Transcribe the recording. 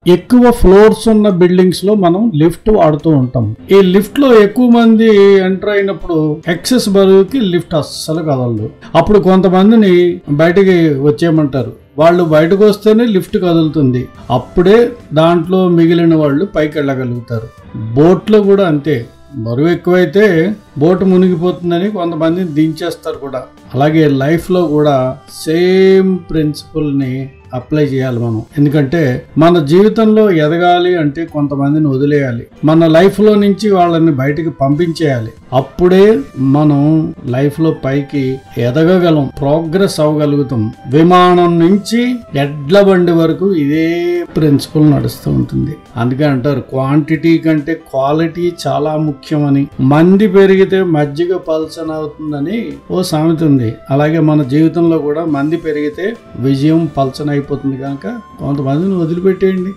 ఎక్కువ ఫ్లోర్స్ ఉన్న బిల్డింగ్స్ లో మనం లిఫ్ట్ వాడుతూ ఉంటాం. ఈ లిఫ్ట్ లో ఎక్కువ మంది ఎంటర్ అయినప్పుడు ఎక్సెస్ బరువుకి లిఫ్ట్ అస్సలు కదలదు. అప్పుడు కొంతమందిని బయటికి వచ్చేయమంటారు. వాళ్ళు బయటకు వస్తేనే లిఫ్ట్ కదులుతుంది. అప్పుడే దాంట్లో మిగిలిన వాళ్ళు పైకి వెళ్ళగలుగుతారు. బోట్లో కూడా అంతే. బరువు ఎక్కువైతే బోటు మునిగిపోతుందని కొంతమందిని దించేస్తారు కూడా. అలాగే లైఫ్లో కూడా సేమ్ ప్రిన్సిపల్ని అప్లై చేయాలి మనం. ఎందుకంటే మన జీవితంలో ఎదగాలి అంటే కొంతమందిని వదిలేయాలి. మన లైఫ్లో నుంచి వాళ్ళని బయటికి పంపించేయాలి. అప్పుడే మనం లైఫ్లో పైకి ఎదగగలం, ప్రోగ్రెస్ అవ్వగలుగుతాం. విమానం నుంచి ఎడ్ల బండి వరకు ఇదే ప్రిన్సిపల్ నడుస్తూ ఉంటుంది. అందుకే అంటారు క్వాంటిటీ కంటే క్వాలిటీ చాలా ముఖ్యమని. మంది పెరిగితే మజ్జిగ పల్చన అవుతుందని ఓ సామెత ఉంది. అలాగే మన జీవితంలో కూడా మంది పెరిగితే విజయం పల్చన అయిపోతుంది. కనుక కొంతమందిని వదిలిపెట్టేయండి.